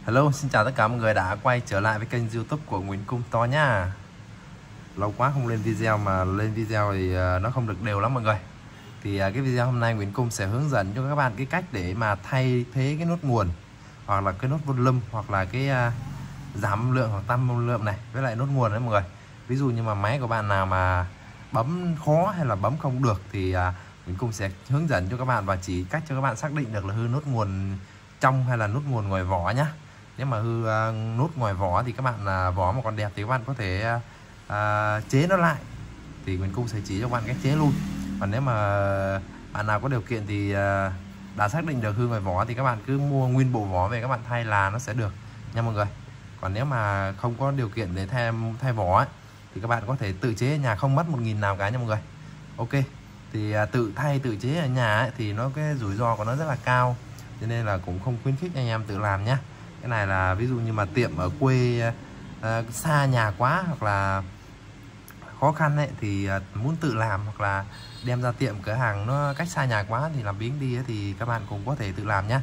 Hello, xin chào tất cả mọi người đã quay trở lại với kênh YouTube của Nguyễn Cung To nhá. Lâu quá không lên video mà lên video thì nó không được đều lắm mọi người. Thì cái video hôm nay Nguyễn Cung sẽ hướng dẫn cho các bạn cái cách để mà thay thế cái nốt nguồn hoặc là cái nốt volume hoặc là cái giảm lượng hoặc tăng lượng này với lại nốt nguồn đấy mọi người. Ví dụ như mà máy của bạn nào mà bấm khó hay là bấm không được thì Nguyễn Cung sẽ hướng dẫn cho các bạn và chỉ cách cho các bạn xác định được là hư nốt nguồn trong hay là nốt nguồn ngoài vỏ nhá. Nếu mà hư nốt ngoài vỏ thì các bạn vỏ mà còn đẹp thì các bạn có thể chế nó lại, thì Nguyễn Cung sẽ chỉ cho các bạn cách chế luôn. Còn nếu mà bạn nào có điều kiện thì đã xác định được hư ngoài vỏ thì các bạn cứ mua nguyên bộ vỏ về các bạn thay là nó sẽ được nha mọi người. Còn nếu mà không có điều kiện để thay vỏ ấy, thì các bạn có thể tự chế ở nhà, không mất 1.000 nào cả nha mọi người. Ok, thì tự chế ở nhà ấy, thì nó cái rủi ro của nó rất là cao, cho nên là cũng không khuyến khích anh em tự làm nhé. Cái này là ví dụ như mà tiệm ở quê xa nhà quá hoặc là khó khăn ấy, thì muốn tự làm hoặc là đem ra tiệm cửa hàng nó cách xa nhà quá thì làm biếng đi ấy, thì các bạn cũng có thể tự làm nhé.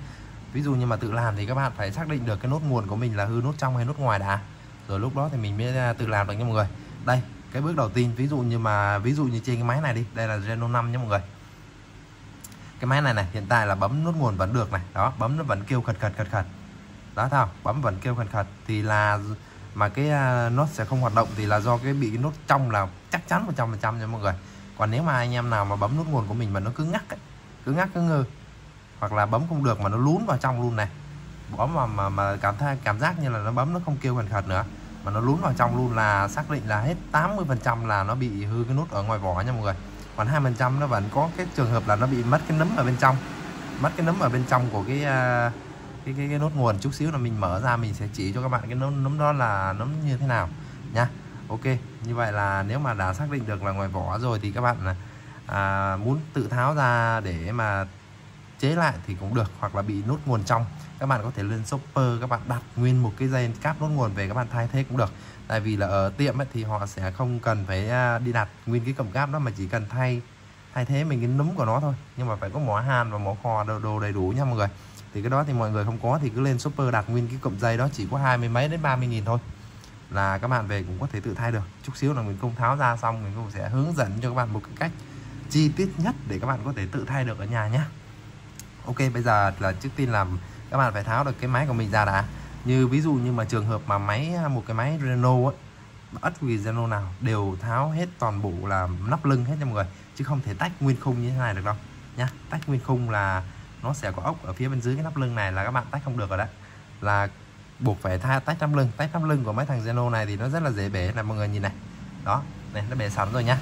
Ví dụ như mà tự làm thì các bạn phải xác định được cái nốt nguồn của mình là hư nốt trong hay nốt ngoài đã, rồi lúc đó thì mình mới tự làm được nha mọi người. Đây, cái bước đầu tiên, ví dụ như trên cái máy này đi, đây là Reno 5 nha mọi người. Cái máy này hiện tại là bấm nốt nguồn vẫn được này, đó, bấm nó vẫn kêu khật khật đó, thấy không? Bấm vẫn kêu khật khật thì là mà cái nốt sẽ không hoạt động thì là do bị cái nốt trong là chắc chắn 100% nha mọi người. Còn nếu mà anh em nào mà bấm nốt nguồn của mình mà nó cứ ngắc ấy, cứ ngơ, hoặc là bấm không được mà nó lún vào trong luôn này, bấm mà cảm giác như là nó bấm nó không kêu khật khật nữa mà nó lún vào trong luôn, là xác định là hết 80% là nó bị hư cái nốt ở ngoài vỏ nha mọi người. Còn 2% nó vẫn có cái trường hợp là nó bị mất cái nấm ở bên trong, của cái nốt nguồn. Chút xíu là mình mở ra mình sẽ chỉ cho các bạn cái nấm đó là nấm như thế nào nha. Ok, như vậy là nếu mà đã xác định được là ngoài vỏ rồi thì các bạn muốn tự tháo ra để mà chế lại thì cũng được, hoặc là bị nốt nguồn trong các bạn có thể lên shopper các bạn đặt nguyên một cái dây cáp nốt nguồn về các bạn thay thế cũng được. Tại vì là ở tiệm ấy, thì họ sẽ không cần phải đi đặt nguyên cái cổng cáp đó, mà chỉ cần thay thế mình cái nấm của nó thôi, nhưng mà phải có mỏ hàn và mỏ kho đồ đầy đủ nha mọi người. Thì cái đó thì mọi người không có thì cứ lên shopper đặt nguyên cái cụm dây đó, chỉ có 20 mấy đến 30.000 thôi là các bạn về cũng có thể tự thay được. Chút xíu là mình Cung tháo ra xong mình cũng sẽ hướng dẫn cho các bạn một cái cách chi tiết nhất để các bạn có thể tự thay được ở nhà nhé. Ok, bây giờ là trước tiên là các bạn phải tháo được cái máy của mình ra đã. Như ví dụ như mà trường hợp mà một cái máy Reno ấy, bất kỳ Reno nào đều tháo hết toàn bộ là nắp lưng hết nha mọi người, chứ không thể tách nguyên khung như thế này được đâu nhá. Tách nguyên khung là nó sẽ có ốc ở phía bên dưới cái nắp lưng này, là các bạn tách không được rồi đấy, là buộc phải tách nắp lưng. Tách nắp lưng của mấy thằng Reno này thì nó rất là dễ bể, là mọi người nhìn này, đó này, nó bể sẵn rồi nhá.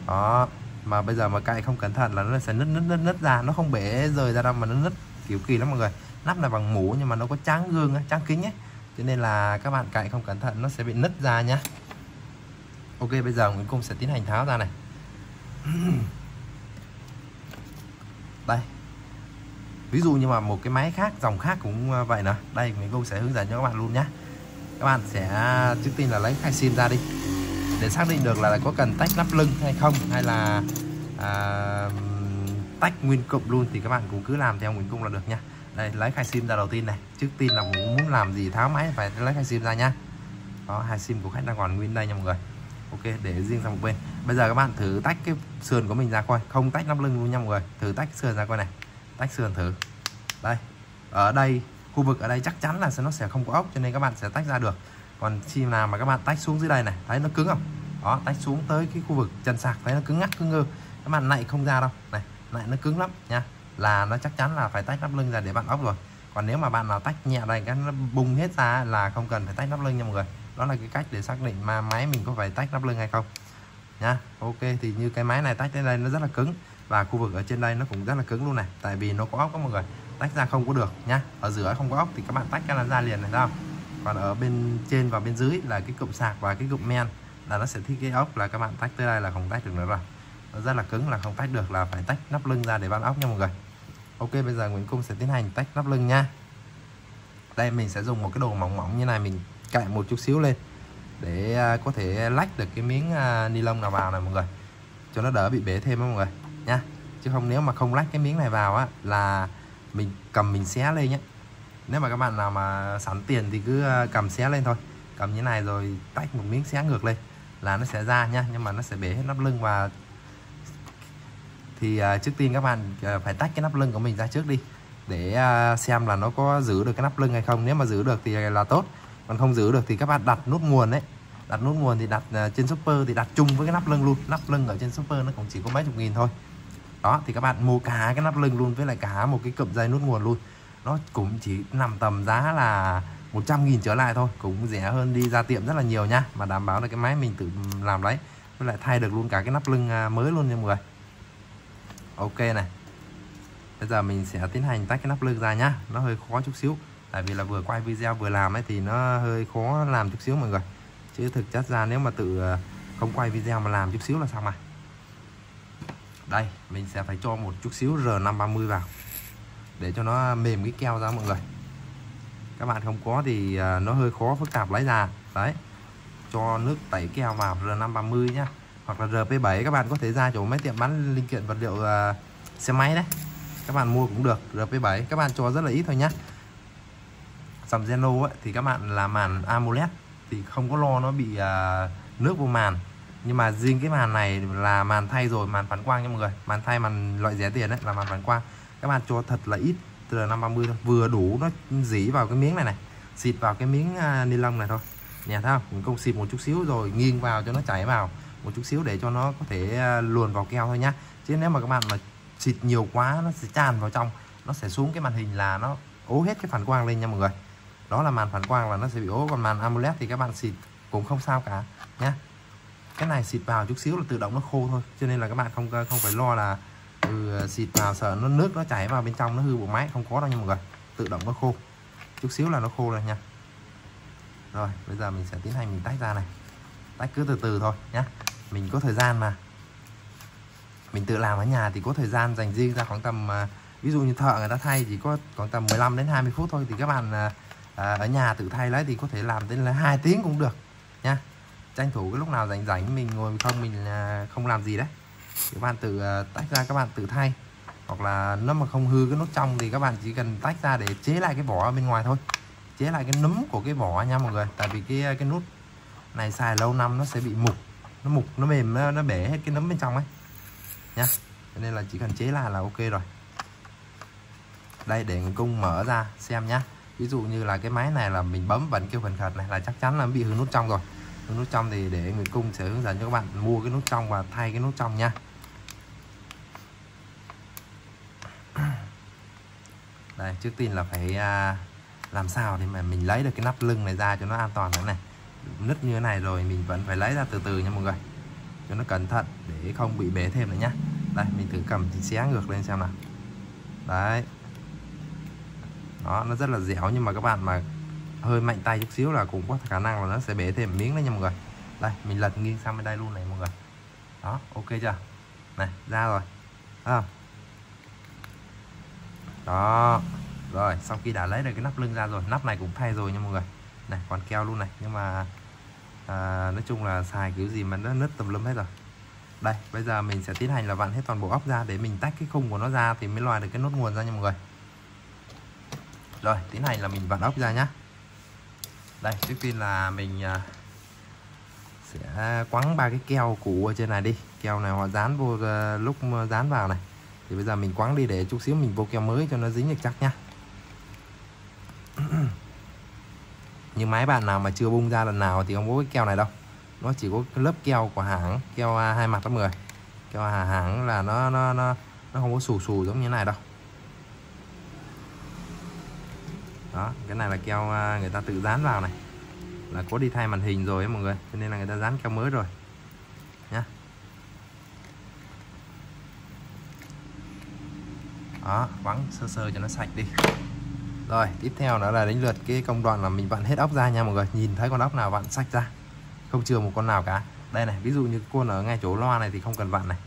Đó, mà bây giờ mà cạy không cẩn thận là nó sẽ nứt ra, nó không bể rời ra đâu mà nó nứt kiểu kỳ lắm mọi người. Nắp là bằng mũ nhưng mà nó có tráng gương ấy, tráng kính ấy, cho nên là các bạn cạy không cẩn thận nó sẽ bị nứt ra nhá. Ok, bây giờ Nguyễn Cung sẽ tiến hành tháo ra này. Đây, ví dụ như mà một cái máy khác, dòng khác cũng vậy nè. Đây, Nguyễn Cung sẽ hướng dẫn cho các bạn luôn nhé. Các bạn sẽ trước tiên là lấy khai sim ra đi để xác định được là có cần tách nắp lưng hay không, hay là tách nguyên cụm luôn thì các bạn cũng cứ làm theo Nguyễn Cung là được nha. Đây, lấy khai sim ra đầu tiên này. Trước tiên là muốn làm gì tháo máy phải lấy khai sim ra nha. Đó, hai sim của khách đang còn nguyên đây nha mọi người. Ok, để riêng sang một bên. Bây giờ các bạn thử tách cái sườn của mình ra coi, không tách nắp lưng luôn nha mọi người. Thử tách sườn ra coi này. Tách sườn thử. Đây, ở đây khu vực ở đây chắc chắn là nó sẽ không có ốc, cho nên các bạn sẽ tách ra được. Còn khi nào mà các bạn tách xuống dưới đây này, thấy nó cứng không? Đó, tách xuống tới cái khu vực chân sạc thấy nó cứng ngắc, cứng ngơ. Các bạn nạy không ra đâu. Này, nạy nó cứng lắm nha. Là nó chắc chắn là phải tách nắp lưng ra để bạn ốc rồi. Còn nếu mà bạn nào tách nhẹ đây cái nó bung hết ra là không cần phải tách nắp lưng nha mọi người. Đó là cái cách để xác định mà máy mình có phải tách nắp lưng hay không nha. Ok, thì như cái máy này tách đến đây nó rất là cứng, và khu vực ở trên đây nó cũng rất là cứng luôn này, tại vì nó có ốc đó mọi người. Tách ra không có được nhá. Ở giữa không có ốc thì các bạn tách cái là ra liền này, thấy không? Còn ở bên trên và bên dưới là cái cụm sạc và cái cụm men là nó sẽ thiết kế ốc, là các bạn tách tới đây là không tách được nữa rồi. Nó rất là cứng là không tách được, là phải tách nắp lưng ra để bán ốc nha mọi người. Ok, bây giờ Nguyễn Cung sẽ tiến hành tách nắp lưng nha. Đây, mình sẽ dùng một cái đồ mỏng mỏng như này, mình cạy một chút xíu lên để có thể lách được cái miếng ni lông nào vào này mọi người, cho nó đỡ bị bể thêm đó mọi người nha. Chứ không nếu mà không lách cái miếng này vào á là mình cầm mình xé lên nhé, Nếu mà các bạn nào mà sẵn tiền thì cứ cầm xé lên thôi, cầm như này rồi tách một miếng xé ngược lên là nó sẽ ra nhá, nhưng mà nó sẽ bể hết nắp lưng. Và thì trước tiên các bạn phải tách cái nắp lưng của mình ra trước đi, để xem là nó có giữ được cái nắp lưng hay không. Nếu mà giữ được thì là tốt, còn không giữ được thì các bạn đặt nút nguồn đấy. Đặt nút nguồn thì đặt trên shopper thì đặt chung với cái nắp lưng luôn. Nắp lưng ở trên shopper nó cũng chỉ có mấy chục nghìn thôi. Đó thì các bạn mua cả cái nắp lưng luôn với lại cả một cái cụm dây nút nguồn luôn. Nó cũng chỉ nằm tầm giá là 100.000 trở lại thôi, cũng rẻ hơn đi ra tiệm rất là nhiều nha. Mà đảm bảo là cái máy mình tự làm đấy, với lại thay được luôn cả cái nắp lưng mới luôn nha mọi người. Ok này, bây giờ mình sẽ tiến hành tách cái nắp lưng ra nhá. Nó hơi khó chút xíu, tại vì là vừa quay video vừa làm ấy thì nó hơi khó làm chút xíu mọi người. Chứ thực chất ra nếu mà tự không quay video mà làm chút xíu là xong mà. Đây, mình sẽ phải cho một chút xíu R530 vào để cho nó mềm cái keo ra mọi người. Các bạn không có thì nó hơi khó phức tạp lấy ra. Đấy, cho nước tẩy keo vào R530 nhá. Hoặc là RP7 các bạn có thể ra chỗ mấy tiệm bán linh kiện vật liệu xe máy đấy, các bạn mua cũng được. RP7 các bạn cho rất là ít thôi nhá. Dòng Zeno ấy, thì các bạn làm màn AMOLED thì không có lo nó bị nước vô màn. Nhưng mà riêng cái màn này là màn thay rồi, màn phản quang nha mọi người. Màn thay màn loại rẻ tiền đấy là màn phản quang. Các bạn cho thật là ít, R530 thôi, vừa đủ nó dỉ vào cái miếng này này, xịt vào cái miếng ni lông này thôi. Nè thấy không? Mình không xịt một chút xíu rồi nghiêng vào cho nó chảy vào một chút xíu để cho nó có thể luồn vào keo thôi nhá. Chứ nếu mà các bạn mà xịt nhiều quá nó sẽ tràn vào trong, nó sẽ xuống cái màn hình là nó ố hết cái phản quang lên nha mọi người. Đó là màn phản quang là nó sẽ bị ố, còn màn AMOLED thì các bạn xịt cũng không sao cả nhá. Cái này xịt vào chút xíu là tự động nó khô thôi, cho nên là các bạn không phải lo là xịt vào sợ nó nước nó chảy vào bên trong nó hư bộ máy, không có đâu nha mọi người. Tự động nó khô, chút xíu là nó khô rồi nha. Rồi bây giờ mình sẽ tiến hành mình tách ra này. Tách cứ từ từ thôi nhá, mình có thời gian mà. Mình tự làm ở nhà thì có thời gian dành riêng ra khoảng tầm ví dụ như thợ người ta thay chỉ có khoảng tầm 15 đến 20 phút thôi, thì các bạn ở nhà tự thay lấy thì có thể làm đến là 2 tiếng cũng được nha. Tranh thủ cái lúc nào rảnh rảnh mình ngồi không, mình không làm gì đấy, các bạn tự tách ra các bạn tự thay. Hoặc là nếu mà không hư cái nút trong thì các bạn chỉ cần tách ra để chế lại cái vỏ ở bên ngoài thôi, chế lại cái nấm của cái vỏ nha mọi người. Tại vì cái nút này xài lâu năm nó sẽ bị mục, nó mềm, nó bể hết cái nấm bên trong ấy nhá. Cho nên là chỉ cần chế lại là ok rồi. Đây, để Nguyễn Cung mở ra xem nhá. Ví dụ như là cái máy này là mình bấm vẫn kêu khẩn khật này là chắc chắn là bị hư nút trong rồi. Hư nút trong thì để Nguyễn Cung sẽ hướng dẫn cho các bạn mua cái nút trong và thay cái nút trong nha. Đây, trước tiên là phải làm sao để mà mình lấy được cái nắp lưng này ra cho nó an toàn. Thế này, nứt như thế này rồi mình vẫn phải lấy ra từ từ nha mọi người, cho nó cẩn thận để không bị bể thêm nữa nhá. Đây, mình thử cầm xé ngược lên xem nào. Đấy, đó, nó rất là dẻo, nhưng mà các bạn mà hơi mạnh tay chút xíu là cũng có khả năng là nó sẽ bể thêm miếng đấy nha mọi người. Đây, mình lật nghiêng sang bên đây luôn này mọi người. Đó, ok chưa? Này, ra rồi. Đó. Rồi, sau khi đã lấy được cái nắp lưng ra rồi, nắp này cũng thay rồi nha mọi người. Này, còn keo luôn này, nhưng mà nói chung là xài kiểu gì mà nó nứt tùm lum hết rồi. Đây, bây giờ mình sẽ tiến hành là vặn hết toàn bộ ốc ra để mình tách cái khung của nó ra thì mới loại được cái nốt nguồn ra nha mọi người. Rồi, tiến hành là mình vặn ốc ra nhá. Đây, trước tiên là mình sẽ quăng 3 cái keo cũ ở trên này đi. Keo này họ dán vô lúc dán vào này. Thì bây giờ mình quăng đi để chút xíu mình vô keo mới cho nó dính được chắc nhá. Nhưng máy bạn nào mà chưa bung ra lần nào thì không có cái keo này đâu. Nó chỉ có cái lớp keo của hãng, keo hai mặt đó mọi người. Keo hãng là nó không có xù xù giống như thế này đâu. Đó, cái này là keo người ta tự dán vào này, là có đi thay màn hình rồi ấy mọi người, cho nên là người ta dán keo mới rồi nhá. Đó, vắng sơ sơ cho nó sạch đi. Rồi, tiếp theo nữa là đến lượt cái công đoạn là mình vặn hết ốc ra nha mọi người. Nhìn thấy con ốc nào vặn sạch ra, không chừa một con nào cả. Đây này, ví dụ như con ở ngay chỗ loa này thì không cần vặn này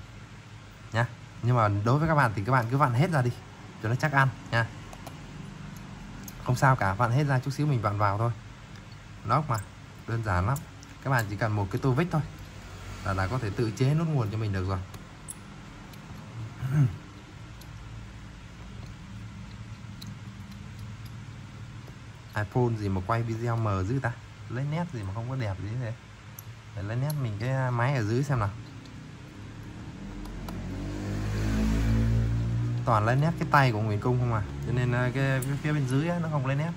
nhá. Nhưng mà đối với các bạn thì các bạn cứ vặn hết ra đi cho nó chắc ăn nha. Không sao cả, vặn hết ra chút xíu mình vặn vào thôi. Ốc mà, đơn giản lắm. Các bạn chỉ cần một cái tô vích thôi là có thể tự chế nút nguồn cho mình được rồi. iPhone gì mà quay video mờ dữ ta, lấy nét gì mà không có đẹp gì thế. Để lấy nét mình cái máy ở dưới xem nào. Toàn lấy nét cái tay của Nguyễn Cung không à, cho nên cái phía bên dưới á, nó không lấy nét.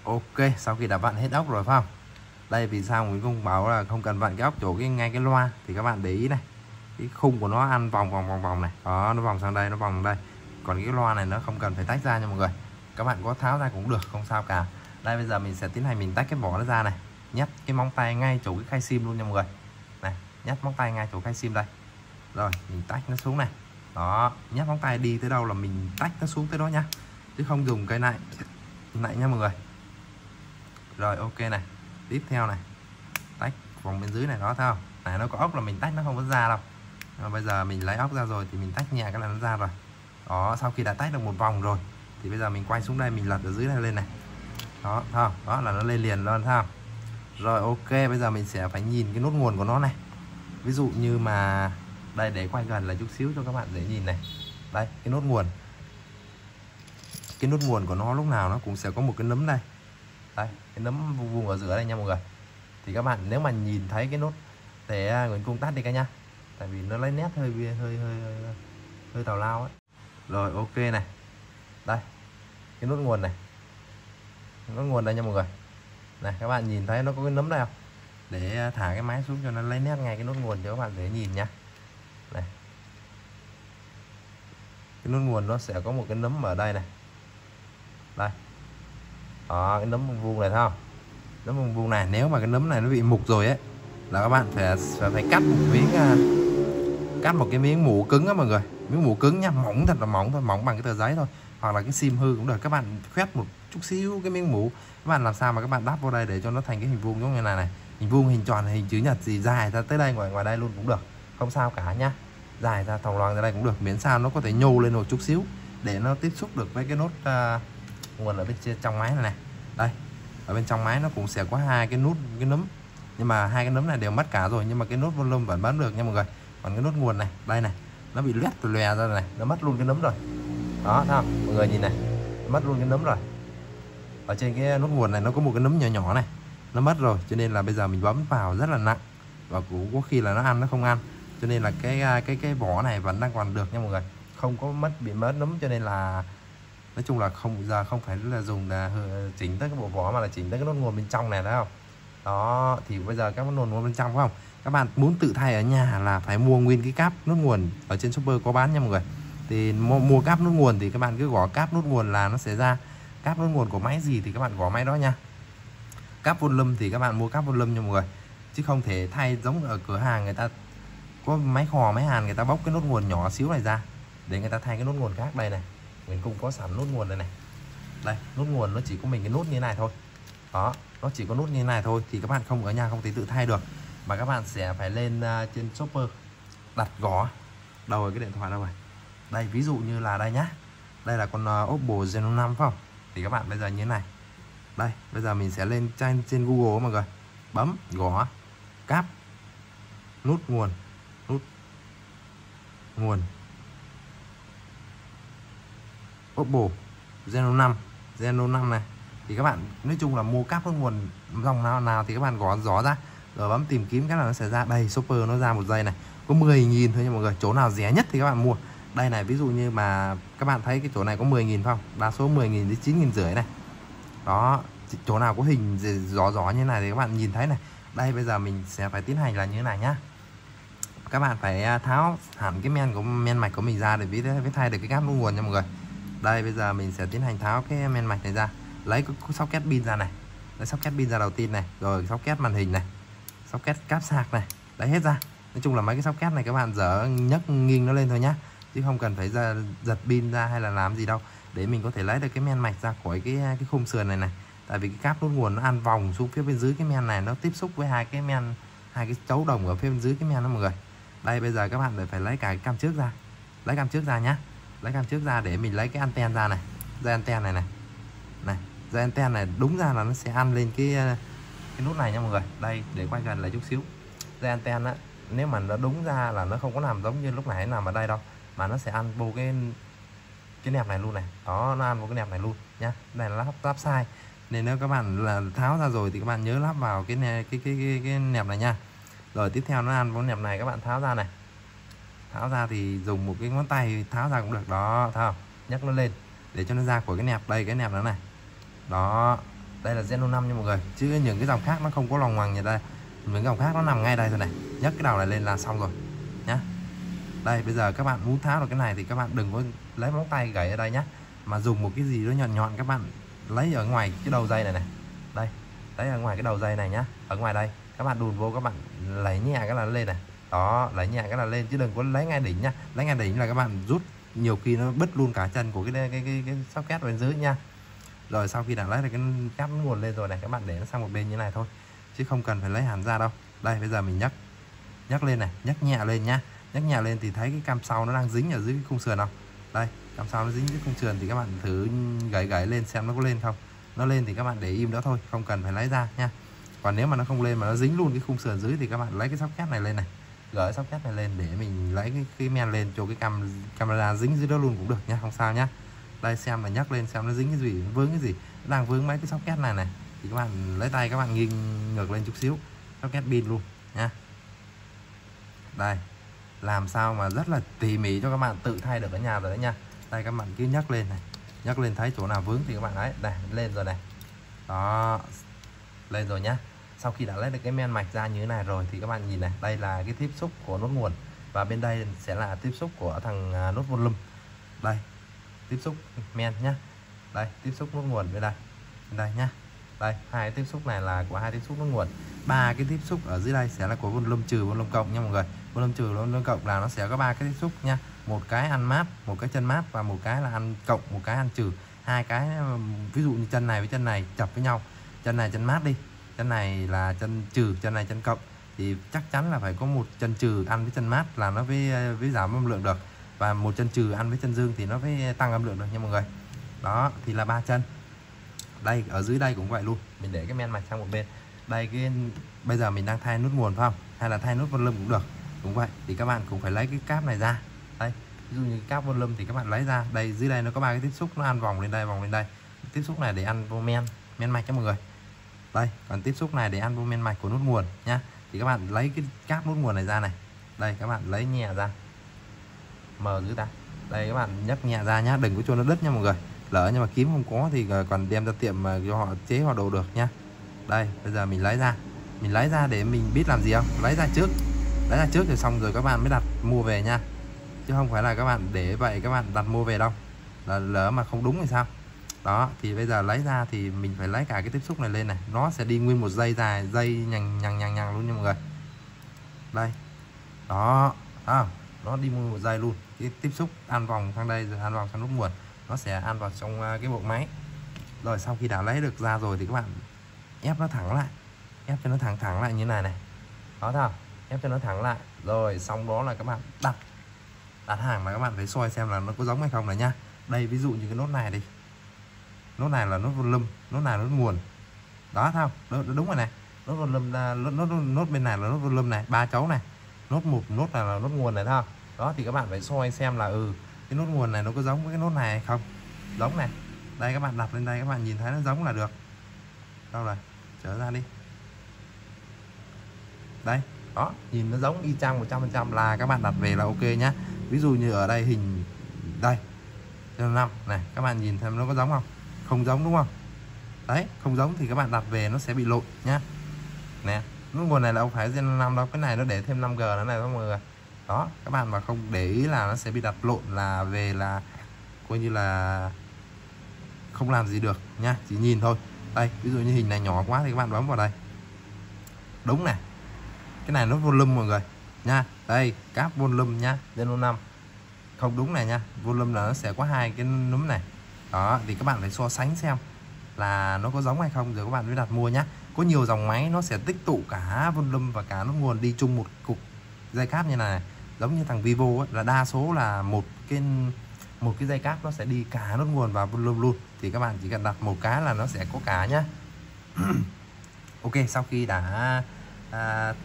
Ok, sau khi đã vặn hết ốc rồi phải không? Đây vì sao Nguyễn Cung bảo là không cần vặn cái ốc chỗ ngay cái loa, thì các bạn để ý này, cái khung của nó ăn vòng này, đó, nó vòng sang đây, nó vòng sang đây. Còn cái loa này nó không cần phải tách ra nha mọi người, các bạn có tháo ra cũng được, không sao cả. Đây bây giờ mình sẽ tiến hành mình tách cái vỏ nó ra này, nhét cái móng tay ngay chỗ cái khay sim luôn nha mọi người. Này, nhét móng tay ngay chỗ khay sim đây. Rồi mình tách nó xuống này, đó, nhét móng tay đi tới đâu là mình tách nó xuống tới đó nhá, chứ không dùng cái này nha mọi người. Rồi ok này, tiếp theo này, tách vòng bên dưới này, đó thấy không? Này nó có ốc là mình tách nó không có ra đâu. Mà bây giờ mình lấy ốc ra rồi thì mình tách nhẹ cái là nó ra rồi. Đó, sau khi đã tách được một vòng rồi thì bây giờ mình quay xuống đây, mình lật ở dưới này lên này. Đó, thấy không? Đó là nó lên liền luôn, thấy không? Rồi ok, bây giờ mình sẽ phải nhìn cái nốt nguồn của nó này. Ví dụ như mà đây, để quay gần là chút xíu cho các bạn dễ nhìn này. Đây, cái nốt nguồn. Cái nốt nguồn của nó lúc nào nó cũng sẽ có một cái nấm đây. Đây, cái nấm vuông ở giữa đây nha mọi người. Thì các bạn nếu mà nhìn thấy cái nốt, để Nguyễn Cung tắt đi cả nha, tại vì nó lấy nét hơi tào lao ấy. Rồi ok này, đây cái nốt nguồn này, nốt nguồn đây nha mọi người. Này các bạn nhìn thấy nó có cái nấm đây không? Để thả cái máy xuống cho nó lấy nét ngay cái nốt nguồn cho các bạn dễ nhìn nha. Này, cái nốt nguồn nó sẽ có một cái nấm ở đây này, đây. Đó, cái nấm vuông này thấy không? Nấm vuông này, nếu mà cái nấm này nó bị mục rồi ấy là các bạn phải cắt một cái miếng mủ cứng á mọi người, miếng mủ cứng nha, mỏng thật là mỏng thôi, mỏng bằng cái tờ giấy thôi, hoặc là cái sim hư cũng được. Các bạn khoét một chút xíu cái miếng mủ, các bạn làm sao mà các bạn đắp vào đây để cho nó thành cái hình vuông giống như này này, hình vuông, hình tròn, hình chữ nhật gì, dài ra tới đây, ngoài đây luôn cũng được, không sao cả nhá. Dài ra thòng loang ra đây cũng được, miễn sao nó có thể nhô lên một chút xíu để nó tiếp xúc được với cái nốt nguồn ở bên trong máy này này. Đây, ở bên trong máy nó cũng sẽ có hai cái nút, cái nấm, nhưng mà hai cái nấm này đều mất cả rồi, nhưng mà cái nốt volume vẫn bấm được nha mọi người. Còn cái nốt nguồn này, đây này, nó bị loét lòe ra này, nó mất luôn cái nấm rồi. Đó, thấy không? Mọi người nhìn này, nó mất luôn cái nấm rồi. Ở trên cái nốt nguồn này nó có một cái nấm nhỏ nhỏ này, nó mất rồi, cho nên là bây giờ mình bấm vào rất là nặng và cũng có khi là nó ăn, nó không ăn, cho nên là cái vỏ này vẫn đang còn được nha mọi người, không có bị mất nấm, cho nên là nói chung là giờ không phải là dùng là chỉnh tới cái bộ vỏ mà là chỉnh tới cái nốt nguồn bên trong này, thấy không? Đó, thì bây giờ các nốt nguồn bên trong phải không? Các bạn muốn tự thay ở nhà là phải mua nguyên cái cáp nốt nguồn, ở trên shopper có bán nha mọi người. Thì mua cáp nốt nguồn thì các bạn cứ gõ cáp nốt nguồn là nó sẽ ra cáp nốt nguồn của máy gì thì các bạn gõ máy đó nha. Cáp volume thì các bạn mua cáp volume nha mọi người, chứ không thể thay giống ở cửa hàng người ta có máy khò, máy hàn người ta bóc cái nốt nguồn nhỏ xíu này ra để người ta thay cái nốt nguồn khác. Đây này, mình cũng có sẵn nốt nguồn đây này. Đây, nốt nguồn nó chỉ có mình cái nút như thế này thôi. Đó, nó chỉ có nút như thế này thôi thì các bạn không ở nhà không thể tự thay được, mà các bạn sẽ phải lên trên shopper đặt gõ đầu cái điện thoại đâu rồi. Đây, ví dụ như là đây nhá. Đây là con Oppo Reno 5 phải không? Thì các bạn bây giờ như thế này. Đây, bây giờ mình sẽ lên trên Google mọi người. Bấm gõ cáp nút nguồn, Oppo Reno 5 này. Thì các bạn nói chung là mua cáp nút nguồn dòng nào thì các bạn gõ gió ra rồi bấm tìm kiếm cái là nó sẽ ra. Đây, shopper nó ra một giây này có 10.000 thôi nha mọi người, chỗ nào rẻ nhất thì các bạn mua. Đây này, ví dụ như mà các bạn thấy cái chỗ này có 10.000 không, đa số 10.000 đến 9.500 này. Đó, chỗ nào có hình gió như này thì các bạn nhìn thấy này. Đây, bây giờ mình sẽ phải tiến hành là như thế này nhá. Các bạn phải tháo hẳn cái men mạch của mình ra để mới thay được cái cáp nút nguồn nha mọi người. Đây, bây giờ mình sẽ tiến hành tháo cái men mạch này ra, lấy cái socket pin ra này, lấy socket pin ra đầu tiên này, rồi socket màn hình này, socket cáp sạc này, lấy hết ra. Nói chung là mấy cái socket này các bạn dở nhấc nghiêng nó lên thôi nhá, chứ không cần phải giật pin ra hay là làm gì đâu, để mình có thể lấy được cái men mạch ra khỏi cái khung sườn này này. Tại vì cái cáp nút nguồn nó ăn vòng xuống phía bên dưới cái men này, nó tiếp xúc với hai cái chấu đồng ở phía bên dưới cái men đó mọi người. Đây bây giờ các bạn phải lấy cả cái cam trước ra, lấy cam trước ra nhá, lấy cam trước ra để mình lấy cái anten ra này, dây anten này này, dây anten này đúng ra là nó sẽ ăn lên cái nút này nha mọi người. Đây để quay gần lại chút xíu, dây anten á, nếu mà nó đúng ra là nó không có nằm giống như lúc nãy nằm ở đây đâu, mà nó sẽ ăn vô cái nẹp này luôn này. Đó, nó ăn vào cái nẹp này luôn nhá. Này là lắp sai, nên nếu các bạn là tháo ra rồi thì các bạn nhớ lắp vào cái nẹp này nha. Rồi tiếp theo nó ăn vào nẹp này, các bạn tháo ra này, tháo ra thì dùng một cái ngón tay tháo ra cũng được. Đó, thấy không, nhấc nó lên để cho nó ra của cái nẹp. Đây cái nẹp đó này. Đó, đây là Zeno 5 nha mọi người, chứ những cái dòng khác nó không có lòng ngoằng như đây. Những dòng khác nó nằm ngay đây thôi này, nhấc cái đầu này lên là xong rồi nhá. Đây bây giờ các bạn muốn tháo được cái này thì các bạn đừng có lấy móng tay gảy ở đây nhá, mà dùng một cái gì đó nhọn nhọn, các bạn lấy ở ngoài cái đầu dây này này. Đây, lấy ở ngoài cái đầu dây này nhá, ở ngoài đây các bạn đùn vô, các bạn lấy nhẹ cái là lên này. Đó, lấy nhẹ cái là lên, chứ đừng có lấy ngay đỉnh nhá. Lấy ngay đỉnh là các bạn rút nhiều khi nó bứt luôn cả chân của cái socket bên dưới nha. Rồi sau khi đã lấy được cái cáp nguồn lên rồi này, các bạn để nó sang một bên như này thôi, chứ không cần phải lấy hẳn ra đâu. Đây bây giờ mình nhấc lên này, nhấc nhẹ lên nhá. Nhấc nhẹ lên thì thấy cái cam sau nó đang dính ở dưới cái khung sườn không? Đây, cam sau nó dính dưới khung sườn thì các bạn thử gảy lên xem nó có lên không. Nó lên thì các bạn để im đó thôi, không cần phải lấy ra nha. Còn nếu mà nó không lên mà nó dính luôn cái khung sườn dưới thì các bạn lấy cái socket này lên này, gỡ socket này lên để mình lấy cái men lên cho cái camera dính dưới đó luôn cũng được nha, không sao nhá. Đây xem là nhấc lên xem nó dính cái gì, vướng cái gì, nó đang vướng mấy cái socket này này thì các bạn lấy tay các bạn nghiêng ngược lên chút xíu, socket pin luôn nha. Đây, làm sao mà rất là tỉ mỉ cho các bạn tự thay được ở nhà rồi đấy nha. Đây các bạn cứ nhấc lên này, nhấc lên thấy chỗ nào vướng thì các bạn ấy, đây lên rồi này. Đó, lên rồi nhá. Sau khi đã lấy được cái men mạch ra như thế này rồi thì các bạn nhìn này, đây là cái tiếp xúc của nốt nguồn và bên đây sẽ là tiếp xúc của thằng nốt volume. Đây, tiếp xúc men nhá. Đây, tiếp xúc nốt nguồn bên đây nhá. Đây, hai tiếp xúc này là của hai tiếp xúc nốt nguồn. Ba cái tiếp xúc ở dưới đây sẽ là của volume trừ volume cộng nha mọi người. Volume trừ volume cộng là nó sẽ có ba cái tiếp xúc nha. Một cái ăn mát, một cái chân mát và một cái là ăn cộng, một cái ăn trừ. Hai cái ví dụ như chân này với chân này chập với nhau. Chân này chân mát đi, chân này là chân trừ, chân này chân cộng thì chắc chắn là phải có một chân trừ ăn với chân mát là nó với giảm âm lượng được, và một chân trừ ăn với chân dương thì nó phải tăng âm lượng được nha mọi người. Đó thì là ba chân. Đây ở dưới đây cũng vậy luôn, mình để cái men mạch sang một bên. Đây cái bây giờ mình đang thay nút nguồn phải không, hay là thay nút volume cũng được, cũng vậy thì các bạn cũng phải lấy cái cáp này ra. Đây ví dụ như cáp volume thì các bạn lấy ra. Đây dưới đây nó có ba cái tiếp xúc, nó ăn vòng lên đây, vòng lên đây. Tiếp xúc này để ăn vô men mạch cho mọi người. Đây còn tiếp xúc này để ăn vô men mạch của nút nguồn nhá. Thì các bạn lấy cái cáp nút nguồn này ra này. Đây các bạn lấy nhẹ ra, mở dưới ta. Đây các bạn nhấc nhẹ ra nhá, đừng có cho nó đứt nha mọi người. Lỡ nhưng mà kiếm không có thì còn đem ra tiệm mà cho họ chế họ đồ được nhá. Đây bây giờ mình lấy ra để mình biết làm gì không, lấy ra trước rồi xong rồi các bạn mới đặt mua về nha, chứ không phải là các bạn để vậy các bạn đặt mua về đâu, là lỡ mà không đúng thì sao. Đó thì bây giờ lấy ra thì mình phải lấy cả cái tiếp xúc này lên này, nó sẽ đi nguyên một dây dài, dây nhằng luôn nha mọi người. Đây đó, nó đi nguyên một dây luôn. Cái tiếp xúc ăn vòng sang đây rồi ăn vòng sang nút nguồn, nó sẽ ăn vào trong cái bộ máy. Rồi sau khi đã lấy được ra rồi thì các bạn ép nó thẳng lại, ép cho nó thẳng lại như này này. Đó thấy không, ép cho nó thẳng lại rồi xong đó là các bạn đặt hàng là các bạn phải soi xem là nó có giống hay không này nhá. Đây ví dụ như cái nốt này đi, nốt này là nốt volume, nốt này là nốt nguồn. Đó thấy không, đúng rồi này, nốt volume là nốt bên này là nốt volume này, ba chấu này, nốt nốt này là nốt nguồn này, thấy không. Đó thì các bạn phải soi xem là cái nốt nguồn này nó có giống với cái nốt này hay không. Giống này, đây các bạn đặt lên đây các bạn nhìn thấy nó giống là được. Đâu rồi, trở ra đi. Đây, đó, nhìn nó giống y chang 100% là các bạn đặt về là ok nhá. Ví dụ như ở đây hình đây Zeno 5 này, các bạn nhìn xem nó có giống không? Không giống đúng không? Đấy, không giống thì các bạn đặt về nó sẽ bị lộn nhá. Nè, nút nguồn này là không phải Zeno 5 đâu, cái này nó để thêm 5G nữa này mọi người. Đó, các bạn mà không để ý là nó sẽ bị đặt lộn, là về là coi như là không làm gì được nha, chỉ nhìn thôi. Đây, ví dụ như hình này nhỏ quá thì các bạn bấm vào đây. Đúng này. Cái này nốt volume mọi người nha. Đây, cáp volume nhá, Zeno 5. Không đúng này nha, volume là nó sẽ có hai cái núm này. Đó, thì các bạn phải so sánh xem là nó có giống hay không rồi các bạn mới đặt mua nhá. Có nhiều dòng máy nó sẽ tích tụ cả volume và cả nút nguồn đi chung một cục dây cáp như này, giống như thằng Vivo ấy, là đa số là một cái dây cáp nó sẽ đi cả nốt nguồn vào volume luôn. Thì các bạn chỉ cần đặt một cái là nó sẽ có cả nhá. Ok, sau khi đã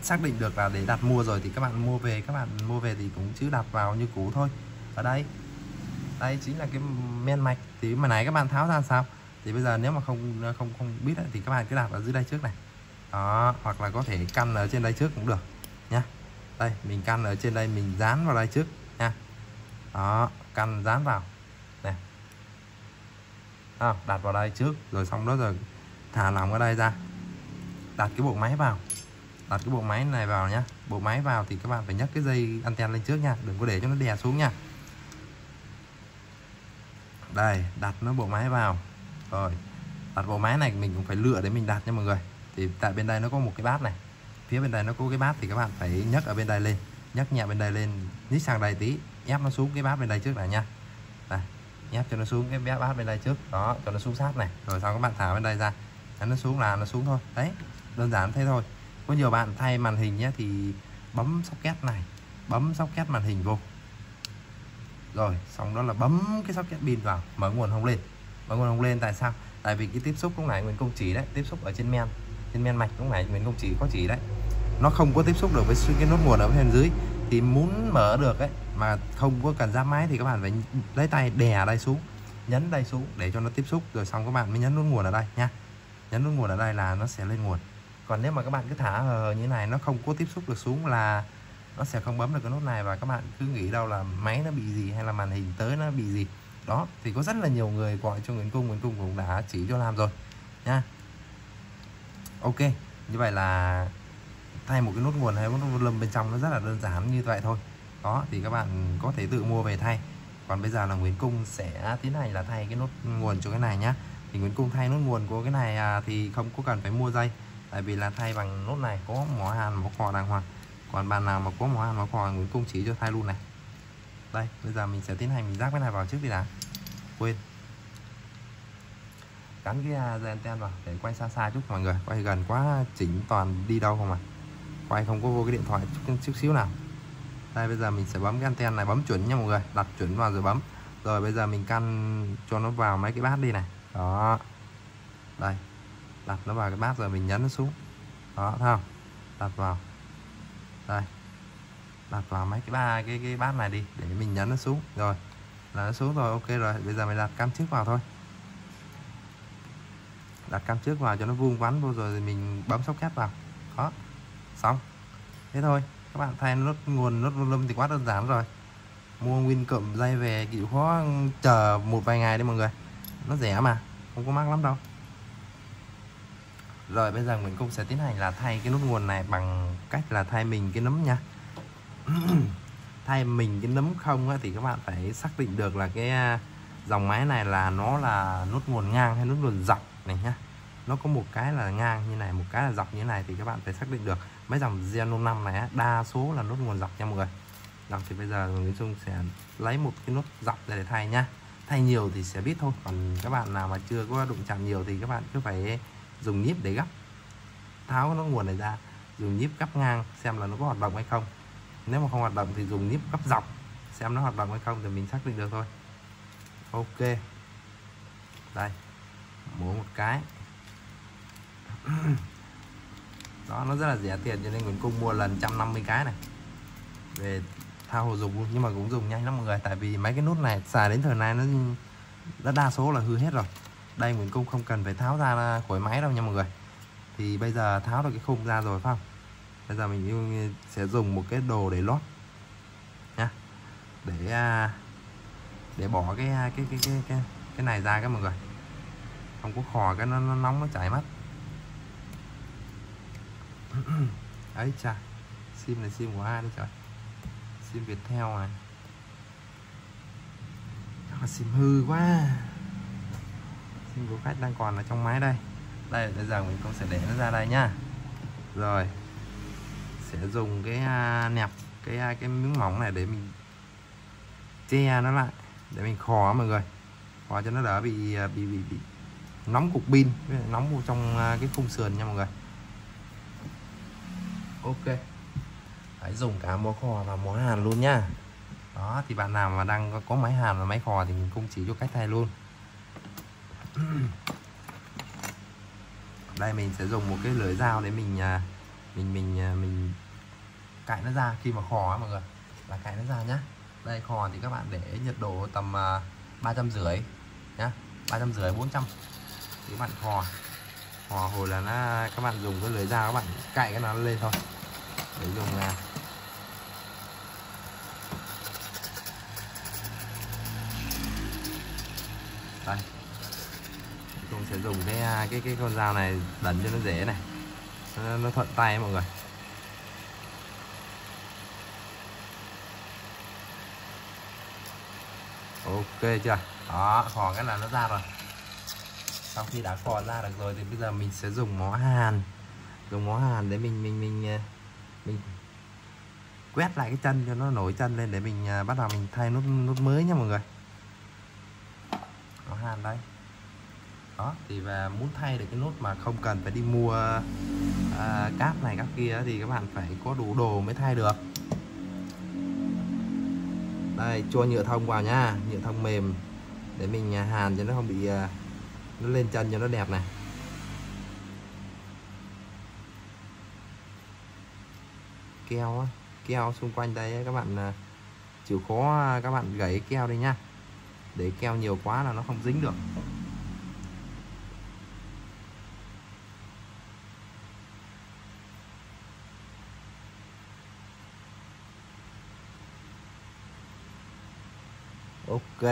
xác định được là để đặt mua rồi thì các bạn mua về thì cũng chứ đặt vào như cũ thôi. Ở đây chính là cái men mạch. Thì mà này các bạn tháo ra sao? Thì bây giờ nếu mà không biết ấy, thì các bạn cứ đặt ở dưới đây trước này. Đó, hoặc là có thể căn ở trên đây trước cũng được nhá. Đây, mình căn ở trên đây, mình dán vào đây trước nha. Đó, căn dán vào này. Đặt vào đây trước rồi xong đó rồi thả lỏng ở đây ra. Đặt cái bộ máy vào. Đặt cái bộ máy này vào nhá. Bộ máy vào thì các bạn phải nhấc cái dây anten lên trước nha, đừng có để cho nó đè xuống nha. Đây, đặt nó bộ máy vào. Rồi, đặt bộ máy này mình cũng phải lựa để mình đặt nha mọi người. Thì tại bên đây nó có một cái bát này. Phía bên đây nó có cái bát thì các bạn phải nhấc ở bên đây lên, nhấc nhẹ bên đây lên, nhích sang đây tí, ép nó xuống cái bát bên đây trước này nha. Đây, ép cho nó xuống cái bát bên đây trước, đó, cho nó xuống sát này. Rồi sau các bạn thả bên đây ra, nó xuống là nó xuống thôi. Đấy, đơn giản thế thôi. Có nhiều bạn thay màn hình nhé thì bấm socket này, bấm socket màn hình vô. Rồi, xong đó là bấm cái socket pin vào, mở nguồn không lên. Mở nguồn không lên tại sao? Tại vì cái tiếp xúc lúc nãy Nguyễn Công chỉ đấy, tiếp xúc ở trên men mạch lúc nãy Nguyễn Công chỉ có chỉ đấy. Nó không có tiếp xúc được với cái nốt nguồn ở bên dưới. Thì muốn mở được ấy mà không có cần giáp máy thì các bạn phải lấy tay đè đây xuống, nhấn đây xuống để cho nó tiếp xúc, rồi xong các bạn mới nhấn nút nguồn ở đây nha. Nhấn nút nguồn ở đây là nó sẽ lên nguồn. Còn nếu mà các bạn cứ thả như thế này, nó không có tiếp xúc được xuống là nó sẽ không bấm được cái nút này, và các bạn cứ nghĩ đâu là máy nó bị gì hay là màn hình tới nó bị gì. Đó, thì có rất là nhiều người gọi cho Nguyễn Cung cũng đã chỉ cho làm rồi nha. Ok, như vậy là thay một cái nút nguồn hay nút volume bên trong nó rất là đơn giản như vậy thôi. Đó, thì các bạn có thể tự mua về thay. Còn bây giờ là Nguyễn Cung sẽ tiến hành là thay cái nút nguồn cho cái này nhá. Thì Nguyễn Cung thay nút nguồn của cái này thì không có cần phải mua dây, tại vì là thay bằng nút này có mỏ hàn mỏ khò đàng hoàng. Còn bạn nào mà có mỏ hàn mỏ khò Nguyễn Cung chỉ cho thay luôn này. Đây, bây giờ mình sẽ tiến hành mình rác cái này vào trước đi đã. Quên gắn cái dây anten vào để quay xa xa chút mọi người, quay gần quá chỉnh toàn đi đâu không à, quay không có vô cái điện thoại chút xíu nào. Đây, bây giờ mình sẽ bấm cái anten này, bấm chuẩn nha mọi người, đặt chuẩn vào rồi bấm. Rồi bây giờ mình căn cho nó vào mấy cái bát đi này. Đó, đây, đặt nó vào cái bát rồi mình nhấn nó xuống. Đó, thấy không? Đặt vào đây, đặt vào mấy cái bát này đi để mình nhấn nó xuống. Rồi là nó xuống rồi, ok rồi. Bây giờ mình đặt cam trước vào thôi, đặt cam trước vào cho nó vuông vắn vô, rồi mình bấm socket vào. Đó, xong thế thôi. Các bạn thay nốt nguồn, nốt volume thì quá đơn giản rồi. Mua nguyên cụm dây về chịu khó chờ một vài ngày đi mọi người, nó rẻ mà, không có mắc lắm đâu. Rồi bây giờ mình cũng sẽ tiến hành là thay cái nút nguồn này bằng cách là thay mình cái nấm nha. Thay mình cái nấm không á, thì các bạn phải xác định được là cái dòng máy này là nó là nút nguồn ngang hay nút nguồn dọc này nhá. Nó có một cái là ngang như này, một cái là dọc như thế này, thì các bạn phải xác định được. Mấy dòng Gen 5 này á, đa số là nút nguồn dọc nha mọi người. Dọc thì bây giờ Nguyễn Dung sẽ lấy một cái nút dọc để thay nhá. Thay nhiều thì sẽ biết thôi, còn các bạn nào mà chưa có đụng chạm nhiều thì các bạn cứ phải dùng nhíp để gấp, tháo cái nút nguồn này ra, dùng nhíp gấp ngang xem là nó có hoạt động hay không. Nếu mà không hoạt động thì dùng nhíp gấp dọc xem nó hoạt động hay không thì mình xác định được thôi. Ok, đây, mua một cái. Đó, nó rất là rẻ tiền cho nên Nguyễn Cung mua lần 150 cái này về thao hồ dùng luôn, nhưng mà cũng dùng nhanh lắm mọi người, tại vì mấy cái nút này xài đến thời này nó đa số là hư hết rồi. Đây Nguyễn Cung không cần phải tháo ra khỏi máy đâu nha mọi người. Thì bây giờ tháo được cái khung ra rồi phải không? Bây giờ mình sẽ dùng một cái đồ để lót nha, để bỏ cái này ra các mọi người, không có khò cái nó nóng nó chảy mất. Ấy chà, sim này sim của ai đấy trời, sim Viettel này, chắc là sim hư quá. Sim của khách đang còn ở trong máy đây. Đây, bây giờ mình cũng sẽ để nó ra đây nhá. Rồi sẽ dùng cái nẹp cái miếng mỏng này để mình che nó lại, để mình khò mọi người, khò cho nó đỡ bị nóng cục pin, nóng vào trong cái khung sườn nha mọi người. Ok, Đấy, dùng cả mó khò và mó hàn luôn nhá. Đó thì bạn nào mà đang có máy hàn và máy khò thì mình cũng chỉ cho cách thay luôn. Đây mình sẽ dùng một cái lưỡi dao để mình cạy nó ra khi mà khò á mọi người, là cạy nó ra nhá. Đây khò thì các bạn để nhiệt độ tầm 350 nhá, 350 400 thì các bạn khò hồi là các bạn dùng cái lưỡi dao các bạn cạy cái nó lên thôi để dùng đây chúng sẽ dùng cái con dao này đẩn cho nó dễ này, nó thuận tay mọi người. Ok chưa? Đó, khò cái là nó ra rồi. Sau khi đã khò ra được rồi thì bây giờ mình sẽ dùng mó hàn. Dùng mó hàn để mình quét lại cái chân cho nó nổi chân lên để mình bắt đầu mình thay nút mới nha mọi người. Mó hàn đây. Đó, thì và muốn thay được cái nút mà không cần phải đi mua cáp này cáp kia thì các bạn phải có đủ đồ mới thay được. Đây, cho nhựa thông vào nha, nhựa thông mềm để mình hàn cho nó không bị nó lên chân cho nó đẹp này. Keo á, keo xung quanh đây các bạn chịu khó các bạn gãy keo đi nha, để keo nhiều quá là nó không dính được. Ok,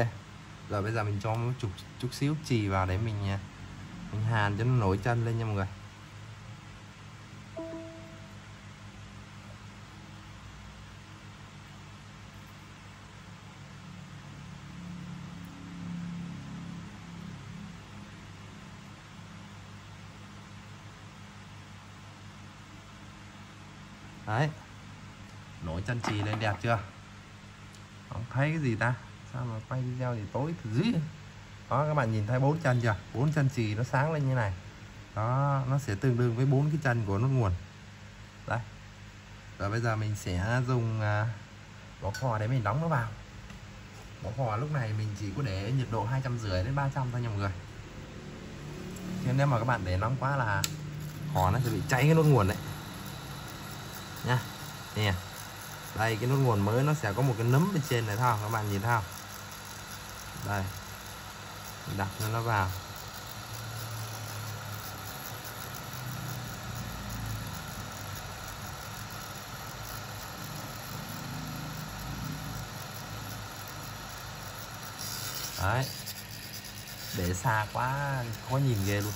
rồi bây giờ mình cho một chút xíu chì vào để mình hàn cho nó nổi chân lên nha mọi người. Đấy, nổi chân chì lên đẹp chưa? Không thấy cái gì ta? Sao mà quay video thì tối từ dưới. Đó các bạn nhìn thấy 4 chân chưa? 4 chân chì nó sáng lên như này. Đó, nó sẽ tương đương với 4 cái chân của nút nguồn. Đây. Rồi bây giờ mình sẽ dùng bỏ khò để mình đóng nó vào. Bỏ khò lúc này mình chỉ có để nhiệt độ 250 đến 300 thôi nha mọi người. Chứ nếu mà các bạn để nóng quá là khò nó sẽ bị cháy cái nút nguồn đấy. Nha. Nè. Đây cái nút nguồn mới nó sẽ có một cái nấm bên trên này thấy không? Các bạn nhìn thấy không? Đây. Mình đặt nó vào. Đấy. Để xa quá khó nhìn ghê luôn.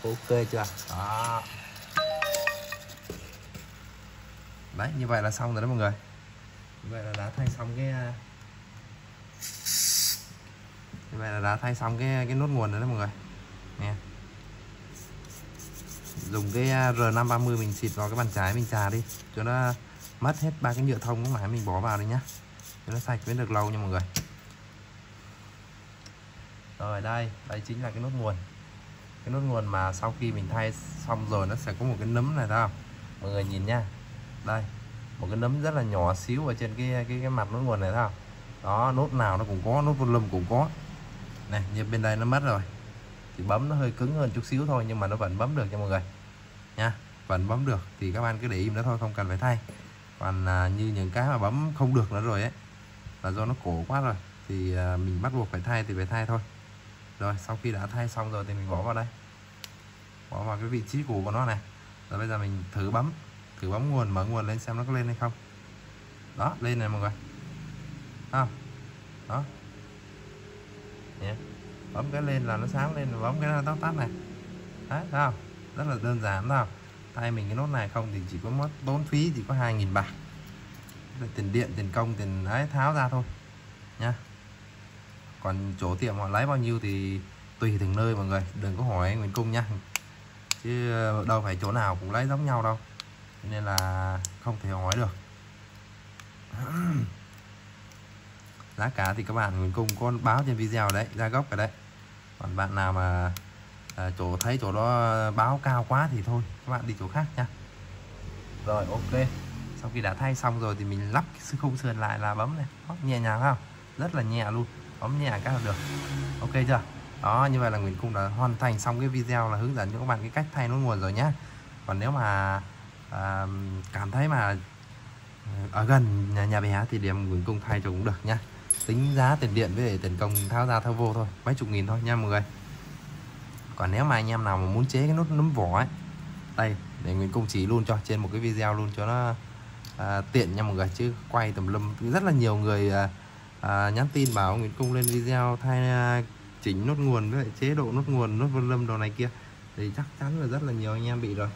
Ok chưa? Đó. Đấy, như vậy là xong rồi đó mọi người. Như vậy là đã thay xong cái nút nguồn rồi đó mọi người. Nè. Dùng cái R530 mình xịt vào cái bàn chải mình chà đi cho nó mất hết ba cái nhựa thông lúc nãy mình bỏ vào đây nhá. Cho nó sạch mới được lâu nha mọi người. Rồi đây chính là cái nút nguồn. Cái nút nguồn mà sau khi mình thay xong rồi nó sẽ có một cái nấm này thấy không? Mọi người nhìn nha. Đây, một cái nấm rất là nhỏ xíu ở trên cái mặt nút nguồn này thấy không? Đó, nút nào nó cũng có, nút volume cũng có. Này, như bên đây nó mất rồi. Thì bấm nó hơi cứng hơn chút xíu thôi nhưng mà nó vẫn bấm được cho mọi người. Nha, vẫn bấm được thì các bạn cứ để im đó thôi, không cần phải thay. Còn như những cái mà bấm không được nữa rồi ấy là do nó cổ quá rồi thì mình bắt buộc phải thay thì phải thay thôi. Rồi sau khi đã thay xong rồi thì mình bỏ vào đây, bỏ vào cái vị trí cũ của nó này. Rồi bây giờ mình thử bấm nguồn, mở nguồn lên xem nó có lên hay không. Đó, lên này mọi người. Không? Đó. Nhé. Bấm cái lên là nó sáng lên, bấm cái nó tắt này. Đấy, thấy không? Rất là đơn giản thấy không? Thay mình cái nốt này không thì chỉ có mất tốn phí chỉ có 2.000 bạc. Tiền điện, tiền công, tiền ấy tháo ra thôi nha. Còn chỗ tiệm họ lấy bao nhiêu thì tùy từng nơi mọi người, đừng có hỏi Nguyễn Cung nha, chứ đâu phải chỗ nào cũng lấy giống nhau đâu, nên là không thể hỏi được. Giá cả thì các bạn Nguyễn Cung có báo trên video đấy, giá gốc ở đấy. Còn bạn nào mà chỗ thấy chỗ đó báo cao quá thì thôi các bạn đi chỗ khác nha. Rồi ok, sau khi đã thay xong rồi thì mình lắp cái khung sườn lại là bấm này, nhẹ nhàng không, rất là nhẹ luôn, bấm nhẹ cái là được. Ok chưa? Đó, như vậy là Nguyễn Cung đã hoàn thành xong cái video là hướng dẫn cho các bạn cái cách thay nốt nguồn rồi nhá. Còn nếu mà cảm thấy mà ở gần nhà bé thì đem Nguyễn Cung thay cho cũng được nha. Tính giá tiền điện với tiền công tháo ra tháo vô thôi, mấy chục nghìn thôi nha mọi người. Còn nếu mà anh em nào mà muốn chế cái nốt nấm vỏ ấy, đây để Nguyễn Cung chỉ luôn cho trên một cái video luôn cho nó tiện nha mọi người, chứ quay tùm lum rất là nhiều người nhắn tin bảo Nguyễn Cung lên video thay chỉnh nốt nguồn với chế độ nốt nguồn, nốt vân lâm đồ này kia thì chắc chắn là rất là nhiều anh em bị rồi.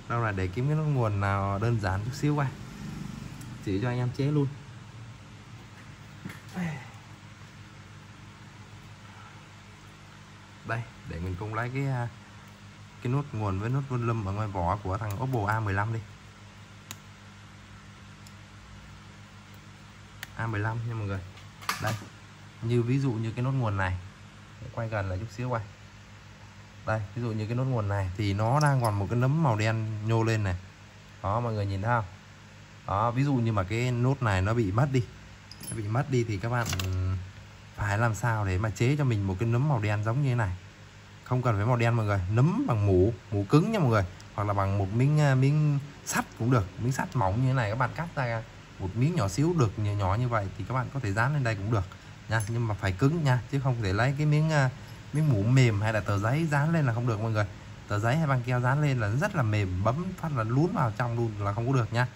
Đâu là để kiếm cái nốt nguồn nào đơn giản chút xíu qua chỉ cho anh em chế luôn. Đây để mình cùng lấy cái nốt nguồn với nốt vân lâm ở ngoài vỏ của thằng Oppo A15 đi. A15 nha mọi người. Đây, như ví dụ như cái nốt nguồn này, quay gần lại chút xíu quay. Đây, ví dụ như cái nốt nguồn này thì nó đang còn một cái nấm màu đen nhô lên này. Đó mọi người nhìn thấy không? Đó, ví dụ như mà cái nốt này nó bị mất đi. Nó bị mất đi thì các bạn phải làm sao để mà chế cho mình một cái nấm màu đen giống như thế này. Không cần phải màu đen mọi người, nấm bằng mủ cứng nha mọi người, hoặc là bằng một miếng sắt cũng được, miếng sắt mỏng như thế này các bạn cắt ra một miếng nhỏ xíu được, nhỏ nhỏ như vậy thì các bạn có thể dán lên đây cũng được nha, nhưng mà phải cứng nha, chứ không thể lấy cái miếng mủ mềm hay là tờ giấy dán lên là không được mọi người. Tờ giấy hay băng keo dán lên là rất là mềm, bấm phát là lún vào trong luôn là không có được nha.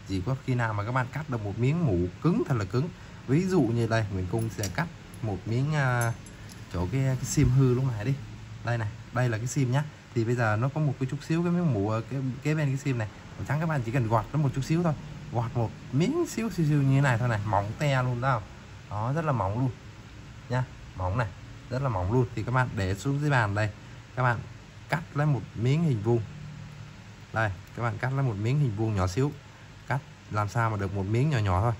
Chỉ có khi nào mà các bạn cắt được một miếng mủ cứng thật là cứng, ví dụ như đây mình cũng sẽ cắt một miếng chỗ cái sim hư lúc này đi. Đây này, đây là cái sim nhá. Thì bây giờ nó có một cái chút xíu cái miếng mủ ở cái bên cái sim này màu trắng, các bạn chỉ cần gọt nó một chút xíu thôi, gọt một miếng xíu như thế này thôi này, mỏng te luôn đó. Đó, rất là mỏng luôn nha, mỏng này, rất là mỏng luôn. Thì các bạn để xuống dưới bàn đây, các bạn cắt lấy một miếng hình vuông. Đây, các bạn cắt lấy một miếng hình vuông nhỏ xíu, cắt làm sao mà được một miếng nhỏ nhỏ thôi,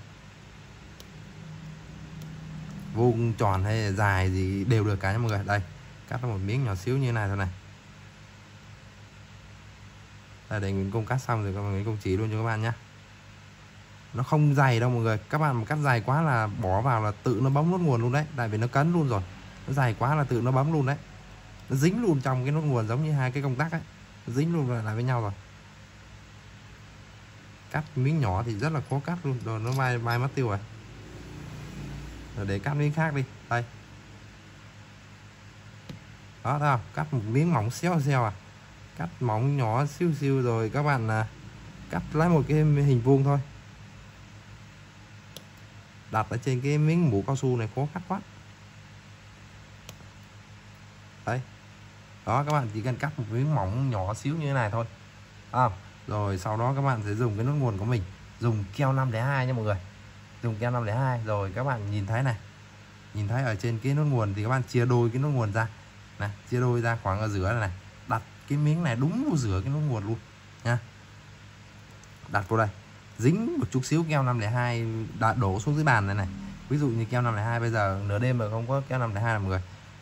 vuông tròn hay dài gì đều được cả nha mọi người. Đây, cắt một miếng nhỏ xíu như thế này thôi này. Đây, để Nguyễn Cung cắt xong rồi các bạn Nguyễn Cung chỉ luôn cho các bạn nhé. Nó không dày đâu mọi người, các bạn mà cắt dài quá là bỏ vào là tự nó bấm nốt nguồn luôn đấy, tại vì nó cấn luôn rồi. Nó dài quá là tự nó bấm luôn đấy, nó dính luôn trong cái nốt nguồn, giống như hai cái công tắc ấy, nó dính luôn lại với nhau rồi. Cắt miếng nhỏ thì rất là khó cắt luôn, rồi nó bay mất tiêu rồi. Rồi để cắt miếng khác đi. Đây, đó thấy không? Cắt một miếng mỏng xéo à, cắt mỏng nhỏ xíu rồi các bạn cắt lấy một cái hình vuông thôi, đặt ở trên cái miếng mũ cao su này khó cắt quá. Đấy, đó các bạn chỉ cần cắt một miếng mỏng nhỏ xíu như thế này thôi rồi sau đó các bạn sẽ dùng cái nốt nguồn của mình, dùng keo 502 nha mọi người, dùng keo 502. Rồi các bạn nhìn thấy này, nhìn thấy ở trên cái nốt nguồn thì các bạn chia đôi cái nốt nguồn ra này, chia đôi ra khoảng ở giữa này, đặt cái miếng này đúng vào giữa cái nốt nguồn luôn nha, đặt vào đây, dính một chút xíu keo 502 đã đổ xuống dưới bàn này này. Ví dụ như keo 502 bây giờ nửa đêm mà không có keo 502 là mọi người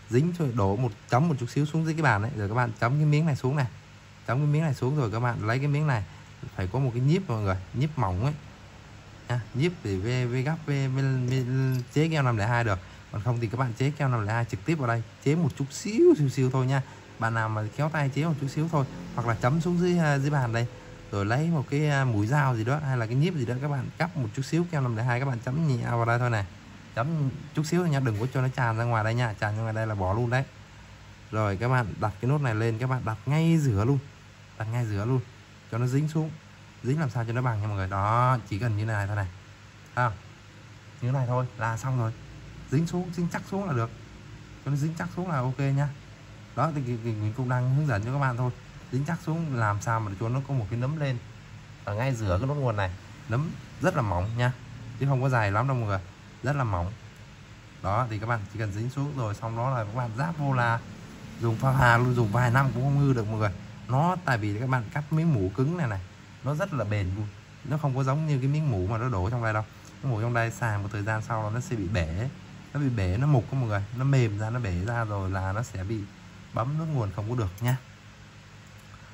dính cho đổ chấm một chút xíu xuống dưới cái bàn đấy, rồi các bạn chấm cái miếng này xuống này, chấm cái miếng này xuống, rồi các bạn lấy cái miếng này phải có một cái nhíp mọi người, nhíp mỏng ấy nha, nhíp để gấp chế keo 502 được. Còn không thì các bạn chế keo 502 trực tiếp vào đây, chế một chút xíu thôi nha. Bạn nào mà khéo tay chế một chút xíu thôi, hoặc là chấm xuống dưới bàn đây, rồi lấy một cái mũi dao gì đó hay là cái nhíp gì đó, các bạn cắt một chút xíu keo 502, các bạn chấm nhẹ vào đây thôi này, chấm chút xíu thôi nha, đừng có cho nó tràn ra ngoài đây nha, tràn ra ngoài đây là bỏ luôn đấy. Rồi các bạn đặt cái nốt này lên, các bạn đặt ngay giữa luôn, đặt ngay giữa luôn cho nó dính xuống, dính làm sao cho nó bằng nha mọi người. Đó, chỉ cần như này thôi này, như thế này thôi là xong rồi, dính xuống, dính chắc xuống là được, cho nó dính chắc xuống là ok nha. Đó thì mình cũng đang hướng dẫn cho các bạn thôi, dính chắc xuống làm sao mà cho nó có một cái nấm lên ở ngay giữa cái nốt nguồn này, nấm rất là mỏng nha, chứ không có dài lắm đâu mọi người, rất là mỏng. Đó thì các bạn chỉ cần dính xuống rồi xong đó là các bạn ráp vô là dùng pha hà luôn, dùng vài năm cũng không hư được mọi người. Nó tại vì các bạn cắt miếng mủ cứng này này, nó rất là bền luôn, nó không có giống như cái miếng mủ mà nó đổ trong đây đâu. mổ trong đây xài một thời gian sau nó sẽ bị bể, nó mục các mọi người, nó mềm ra, nó bể ra rồi là nó sẽ bị bấm nước nguồn không có được nha.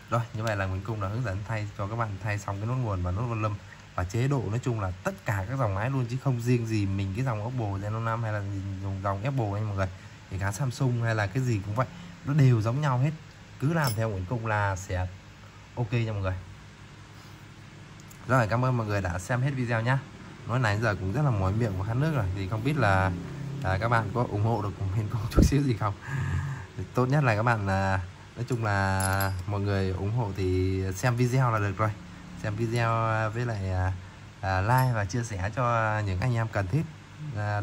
Rồi như vậy là mình cũng đã hướng dẫn thay cho các bạn thay xong cái nốt nguồn và nốt vân lâm và chế độ, nói chung là tất cả các dòng máy luôn chứ không riêng gì mình cái dòng Oppo Reno 5 hay là dùng dòng Apple anh mọi người, kể cả Samsung hay là cái gì cũng vậy, nó đều giống nhau hết, cứ làm theo Nguyễn Cung là sẽ ok nha mọi người. Rồi cảm ơn mọi người đã xem hết video nhá. Nói nãy giờ cũng rất là mỏi miệng và khát nước rồi, thì không biết là các bạn có ủng hộ được của mình cũng chút xíu gì không. Thì tốt nhất là các bạn nói chung là mọi người ủng hộ thì xem video là được rồi, xem video với lại like và chia sẻ cho những anh em cần thiết,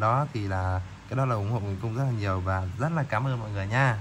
đó thì là cái đó là ủng hộ mình cũng rất là nhiều và rất là cảm ơn mọi người nha.